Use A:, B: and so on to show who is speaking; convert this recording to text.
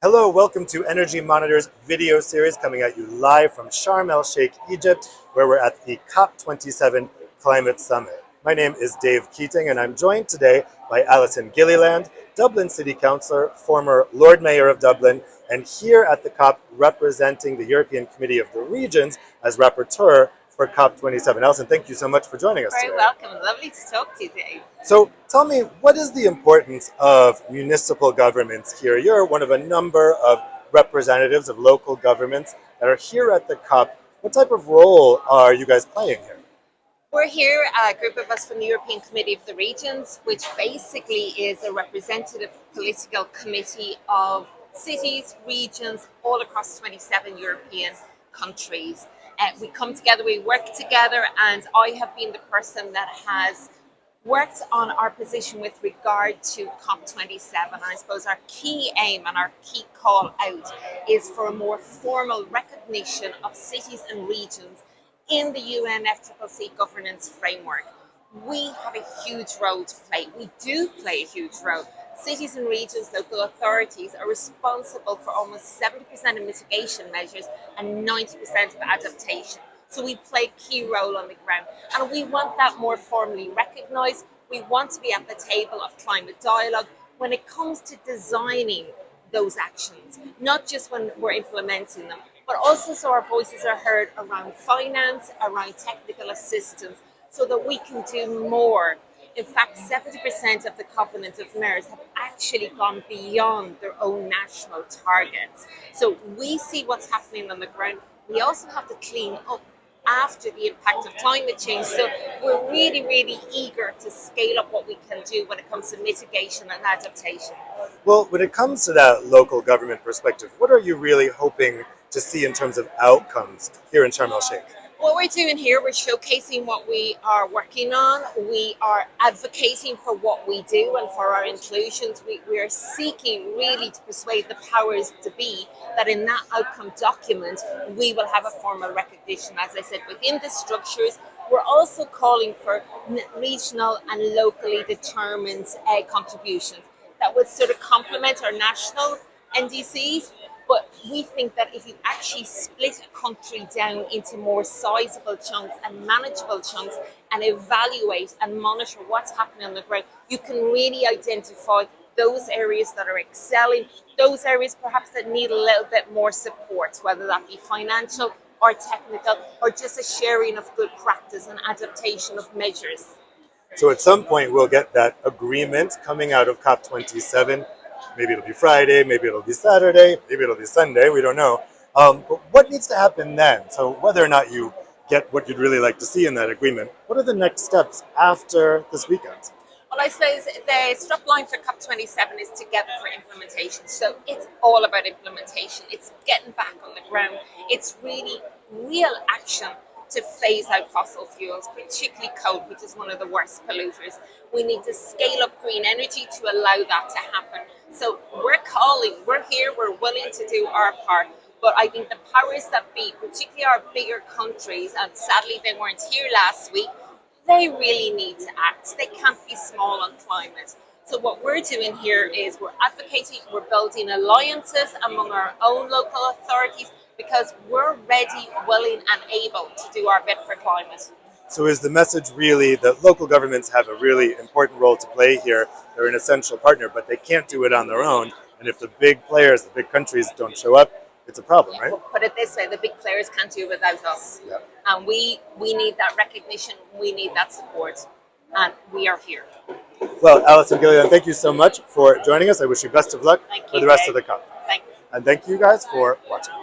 A: Hello, welcome to Energy Monitor's video series coming at you live from Sharm el-Sheikh, Egypt, where we're at the COP27 Climate Summit. My name is Dave Keating, and I'm joined today by Alison Gilliland, Dublin City Councillor, former Lord Mayor of Dublin, and here at the COP representing the European Committee of the Regions as rapporteur for COP27. Alison, thank you so much for joining us today.
B: Very welcome. Lovely to talk to you today.
A: So tell me, what is the importance of municipal governments here? You're one of a number of representatives of local governments that are here at the COP. What type of role are you guys playing here?
B: We're here, a group of us from the European Committee of the Regions, which basically is a representative political committee of cities, regions, all across 27 European countries. We come together, we work together, and I have been the person that has worked on our position with regard to COP27. I suppose our key aim and our key call out is for a more formal recognition of cities and regions in the UNFCCC governance framework. We have a huge role to play. We do play a huge role. Cities and regions, local authorities are responsible for almost 70% of mitigation measures and 90% of adaptation. So we play a key role on the ground, and we want that more formally recognised. We want to be at the table of climate dialogue when it comes to designing those actions, not just when we're implementing them, but also so our voices are heard around finance, around technical assistance, so that we can do more. In fact, 70% of the Covenant of Mayors have actually gone beyond their own national targets. So we see what's happening on the ground. We also have to clean up after the impact of climate change. So we're really, really eager to scale up what we can do when it comes to mitigation and adaptation.
A: Well, when it comes to that local government perspective, what are you really hoping to see in terms of outcomes here in Sharm el-Sheikh?
B: What we're doing here, we're showcasing what we are working on. We are advocating for what we do and for our inclusions. We are seeking really to persuade the powers to be that in that outcome document, we will have a formal recognition, as I said, within the structures. We're also calling for regional and locally determined contributions that would sort of complement our national NDCs. But we think that if you actually split a country down into more sizable chunks and manageable chunks and evaluate and monitor what's happening on the ground, you can really identify those areas that are excelling, those areas perhaps that need a little bit more support, whether that be financial or technical or just a sharing of good practice and adaptation of measures.
A: So at some point we'll get that agreement coming out of COP27. Maybe it'll be Friday, maybe it'll be Saturday, maybe it'll be Sunday, we don't know. But what needs to happen then? So whether or not you get what you'd really like to see in that agreement, what are the next steps after this weekend?
B: Well, I suppose the strap line for COP27 is together for implementation. So it's all about implementation. It's getting back on the ground. It's really real action to phase out fossil fuels, particularly coal, which is one of the worst polluters. We need to scale up green energy to allow that to happen. So we're calling, we're here, we're willing to do our part. But I think the powers that be, particularly our bigger countries, and sadly they weren't here last week, they really need to act. They can't be small on climate. So what we're doing here is we're advocating, we're building alliances among our own local authorities, because we're ready, willing and able to do our bit for climate.
A: So is the message really that local governments have a really important role to play here? They're an essential partner, but they can't do it on their own. And if the big players, the big countries don't show up, it's a problem, right?
B: Put it this way, the big players can't do it without us.
A: Yeah.
B: And we need that recognition, we need that support, and we are here.
A: Well, Alison Gilliland, thank you so much for joining us. I wish you best of luck for the rest of the COP.
B: Thank you.
A: And thank you guys for watching.